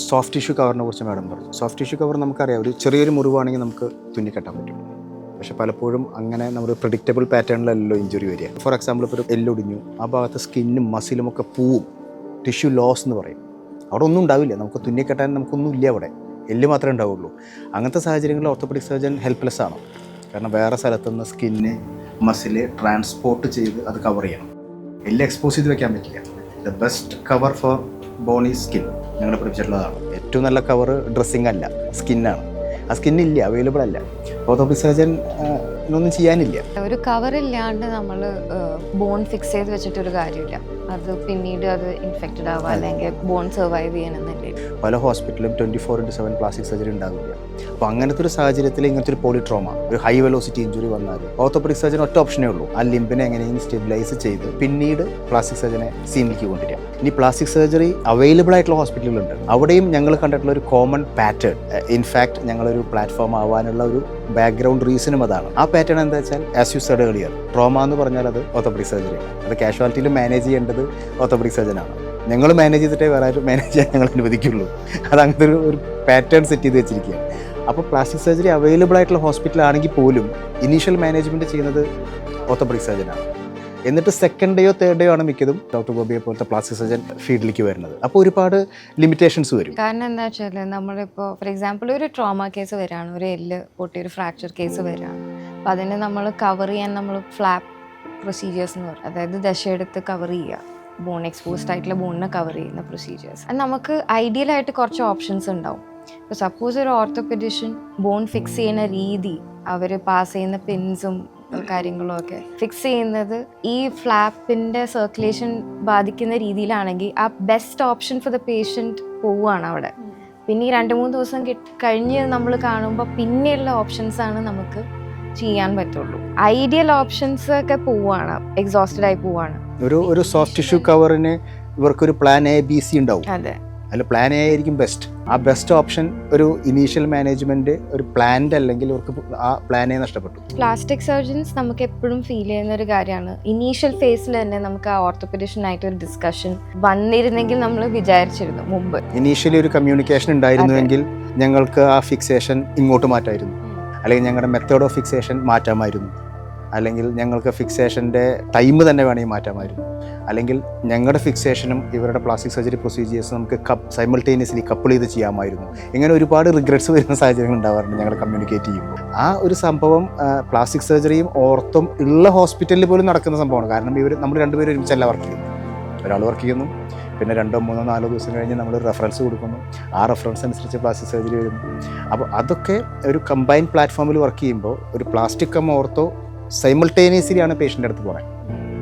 Soft tissue കവറിനെ കുറിച്ച് madam പറഞ്ഞു. Soft tissue cover നമുക്കറിയാം, ഒരു ചെറിയൊരു മുറിവാണെങ്കിൽ നമുക്ക് തുന്നിക്കെട്ടാൻ പറ്റും. പക്ഷേ പലപ്പോഴും അങ്ങനെ നമ്മൾ പ്രിഡിക്റ്റബിൾ പാറ്റേണിലല്ലോ ഇഞ്ചുറി വരിക. ഫോർ എക്സാമ്പിൾ, ഇപ്പോൾ ഒരു എല്ലൊടിഞ്ഞു, ആ ഭാഗത്ത് സ്കിന്നും മസിലും ഒക്കെ പോവും, ടിഷ്യൂ ലോസ് എന്ന് പറയും. അവിടെ ഒന്നും ഉണ്ടാവില്ല, നമുക്ക് തുന്നിക്കെട്ടാൻ നമുക്കൊന്നും ഇല്ല, അവിടെ എല്ല് മാത്രമേ ഉണ്ടാവുള്ളൂ. അങ്ങനത്തെ സാഹചര്യങ്ങളിൽ ഓർത്തോപെഡിക് സർജൻ ഹെൽപ്ലെസ് ആണ്. കാരണം വേറെ സ്ഥലത്തുനിന്ന് സ്കിന്ന് മസില് ട്രാൻസ്പോർട്ട് ചെയ്ത് അത് കവർ ചെയ്യണം. എല്ല് എക്സ്പോസ് ചെയ്ത് വെക്കാൻ പറ്റില്ല. The best cover for bone is skin. ഞങ്ങൾ പഠിപ്പിച്ചിട്ടുള്ളതാണ്. ഏറ്റവും നല്ല കവർ ഡ്രസ്സിങ് അല്ല, സ്കിന്നാണ്. ആ സ്കിന്നില്ല, അവൈലബിൾ അല്ല. ഓർത്തോപെഡിക് സർജൻ ഒന്നും ചെയ്യാനില്ല. ഒരു കവർ ഇല്ലാണ്ട് നമ്മൾ ബോൺ ഫിക്സ് ചെയ്ത് വെച്ചിട്ടൊരു കാര്യമില്ല. അത് പിന്നീട് അത് ഇൻഫെക്റ്റഡ് ആവാം, അല്ലെങ്കിൽ ബോൺ സർവൈവ് ചെയ്യണമെന്നില്ല. പല ഹോസ്പിറ്റലും 24/7 പ്ലാസ്റ്റിക് സർജറി ഉണ്ടാവില്ല. അപ്പോൾ അങ്ങനത്തെ ഒരു സാഹചര്യത്തിൽ ഇങ്ങനത്തെ ഒരു പോളിട്രോമ, ഒരു ഹൈ വെലോസിറ്റി ഇഞ്ചുറി വന്നാൽ ഓർത്തോപെഡിക് സർജൻ ഒറ്റ ഓപ്ഷനേ ഉള്ളൂ, ആ ലിംബിനെ എങ്ങനെയും സ്റ്റെബിലൈസ് ചെയ്ത് പിന്നീട് പ്ലാസ്റ്റിക് സർജനെ സീനിലേക്ക് കൊണ്ടുവരിക. ഇനി പ്ലാസ്റ്റിക് സർജറി അവൈലബിൾ ആയിട്ടുള്ള ഹോസ്പിറ്റലുകളുണ്ട്. അവിടെയും ഞങ്ങൾ കണ്ടിട്ടുള്ള ഒരു കോമൺ പാറ്റേൺ, ഇൻഫാക്ട് ഞങ്ങളൊരു പ്ലാറ്റ്ഫോം ആവാനുള്ള ഒരു ബാക്ക്ഗ്രൗണ്ട് റീസണും അതാണ്. ആ പാറ്റേൺ എന്താ വെച്ചാൽ, as you said earlier, trauma എന്ന് പറഞ്ഞാൽ അത് ഓർത്തോപെഡിക് സർജറിയാണ്. അത് കാഷ്വാലിറ്റിയിൽ മാനേജ് ചെയ്യേണ്ടത് ഓർത്തോപെഡിക് സർജനാണ്. ഞങ്ങൾ മാനേജ് ചെയ്തിട്ടേ വേറെ ആരും മാനേജ് ചെയ്യാൻ ഞങ്ങൾ അനുവദിക്കുള്ളൂ. അത് അങ്ങനത്തെ ഒരു പാറ്റേൺ സെറ്റ് ചെയ്ത് വെച്ചിരിക്കുകയാണ്. അപ്പോൾ പ്ലാസ്റ്റിക് സർജറി അവൈലബിൾ ആയിട്ടുള്ള ഹോസ്പിറ്റലാണെങ്കിൽ പോലും ഇനീഷ്യൽ മാനേജ്മെൻറ്റ് ചെയ്യുന്നത് ഓർത്തോപെഡിക് സർജനാണ്. എന്നിട്ട് സെക്കൻഡ് ഡേയോ തേർഡ് ഡേയോ ആണ് മിക്കതും ഡോക്ടർ ഗോപിയെ പോലത്തെ പ്ലാസ്റ്റിക് സർജൻ ഫീൽഡിലേക്ക് വരുന്നത്. അപ്പോൾ ഒരുപാട് ലിമിറ്റേഷൻസ് വരും. കാരണം എന്താ വെച്ചാൽ, നമ്മളിപ്പോൾ ഫോർ എക്സാമ്പിൾ ഒരു ട്രോമ കേസ് വരികയാണ്, ഒരു എല്ല് പൊട്ടി ഒരു ഫ്രാക്ചർ കേസ് വരികയാണ്. അപ്പോൾ അതിനെ നമ്മൾ കവർ ചെയ്യാൻ നമ്മൾ ഫ്ലാപ്പ് പ്രൊസീജിയേഴ്സ് എന്ന് പറയും. അതായത് ദശയെടുത്ത് കവർ ചെയ്യുക, ബോൺ എക്സ്പോസ്ഡ് ആയിട്ടുള്ള ബോണിനെ കവർ ചെയ്യുന്ന പ്രൊസീജിയേഴ്സ്. അത് നമുക്ക് ഐഡിയലായിട്ട് കുറച്ച് ഓപ്ഷൻസ് ഉണ്ടാവും. ഇപ്പോൾ സപ്പോസ് ഒരു ഓർത്തോപെഡിഷ്യൻ ബോൺ ഫിക്സ് ചെയ്യുന്ന രീതി, അവർ പാസ് ചെയ്യുന്ന പിൻസും കാര്യങ്ങളും ഒക്കെ ഫിക്സ് ചെയ്യുന്നത് ഈ ഫ്ലാപ്പിൻ്റെ സർക്കുലേഷൻ ബാധിക്കുന്ന രീതിയിലാണെങ്കിൽ ആ best option for the patient പോവുകയാണ് അവിടെ. പിന്നെ ഈ 2-3 ദിവസം കഴിഞ്ഞ് നമ്മൾ കാണുമ്പോൾ പിന്നെയുള്ള ഓപ്ഷൻസാണ് നമുക്ക് ചെയ്യാൻ പറ്റുള്ളൂ. ഐഡിയൽ ഓപ്ഷൻസ് ഒക്കെ പോവുകയാണ്, എക്സോസ്റ്റഡ് ആയി പോവുകയാണ്. ഒരു സോഫ്റ്റ് ടിഷ്യൂ കവറിന് ഇവർക്കൊരു പ്ലാൻ എ ബി സി ഉണ്ടാവും. അതെ, അതിൽ പ്ലാൻ എ ആയിരിക്കും ബെസ്റ്റ്. ആ ബെസ്റ്റ് ഓപ്ഷൻ ഒരു ഇനീഷ്യൽ മാനേജ്മെന്റ് ഒരു പ്ലാൻഡ് അല്ലെങ്കിൽ അവർക്ക് ആ പ്ലാൻ എ നഷ്ടപ്പെട്ടു. പ്ലാസ്റ്റിക് സർജൻസ് നമുക്ക് എപ്പോഴും ഫീൽ ചെയ്യുന്ന ഒരു കാര്യമാണ്, ഇനീഷ്യൽ ഫേസിൽ തന്നെ നമുക്ക് ആ ഓർത്തോപെഡിഷനായിട്ട് ഒരു ഡിസ്കഷൻ വന്നിരുന്നെങ്കിൽ നമ്മൾ വിചാരിച്ചിരുന്നു മുമ്പ്. ഇനീഷ്യലി ഒരു കമ്മ്യൂണിക്കേഷൻ ഉണ്ടായിരുന്നുവെങ്കിൽ ഞങ്ങൾക്ക് ആ ഫിക്സേഷൻ ഇങ്ങോട്ട് മാറ്റായിരുന്നു, അല്ലെങ്കിൽ ഞങ്ങളുടെ മെത്തേഡ് ഓഫ് ഫിക്സേഷൻ മാറ്റാമായിരുന്നു, അല്ലെങ്കിൽ ഞങ്ങൾക്ക് ഫിക്സേഷൻ്റെ ടൈം തന്നെ വേണമെങ്കിൽ മാറ്റാമായിരുന്നു, അല്ലെങ്കിൽ ഞങ്ങളുടെ ഫിക്സേഷനും ഇവരുടെ പ്ലാസ്റ്റിക് സർജറി പ്രൊസീജിയേഴ്സ് നമുക്ക് സൈമൾട്ടേനിയസ്ലി കപ്പിൾ ചെയ്ത് ചെയ്യാമായിരുന്നു. ഇങ്ങനെ ഒരുപാട് റിഗ്രറ്റ്സ് വരുന്ന സാഹചര്യങ്ങൾ ഉണ്ടാവാറുണ്ട് ഞങ്ങൾ കമ്മ്യൂണിക്കേറ്റ് ചെയ്യുമ്പോൾ. ആ ഒരു സംഭവം പ്ലാസ്റ്റിക് സർജറിയും ഓർത്തും ഉള്ള ഹോസ്പിറ്റലിൽ പോലും നടക്കുന്ന സംഭവമാണ്. കാരണം നമ്മൾ രണ്ടുപേരും ഒരുമിച്ചല്ല വർക്ക് ചെയ്യുന്നു. ഒരാൾ വർക്ക് ചെയ്യുന്നു, പിന്നെ 2, 3, 4 ദിവസം കഴിഞ്ഞ് നമ്മൾ റെഫറൻസ് കൊടുക്കുന്നു, ആ റെഫറൻസ് അനുസരിച്ച് പ്ലാസ്റ്റിക് സർജറി വരുന്നു. അപ്പോൾ അതൊക്കെ ഒരു കമ്പൈൻഡ് പ്ലാറ്റ്ഫോമിൽ വർക്ക് ചെയ്യുമ്പോൾ ഒരു പ്ലാസ്റ്റിക് ഓർത്തോ സൈമൾട്ടേനിയസ്ലി ആണ് പേഷ്യൻ്റെ അടുത്ത് പോകുന്നത്.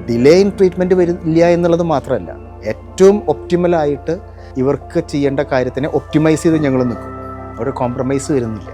ഡിലേ ഇൻ ട്രീറ്റ്മെൻറ്റ് വരില്ല എന്നുള്ളത് മാത്രമല്ല, ഏറ്റവും ഒപ്റ്റിമലായിട്ട് ഇവർക്ക് ചെയ്യേണ്ട കാര്യത്തിനെ ഒപ്റ്റിമൈസ് ചെയ്ത് ഞങ്ങൾ നിൽക്കും. അവിടെ കോംപ്രമൈസ് വരുന്നില്ല.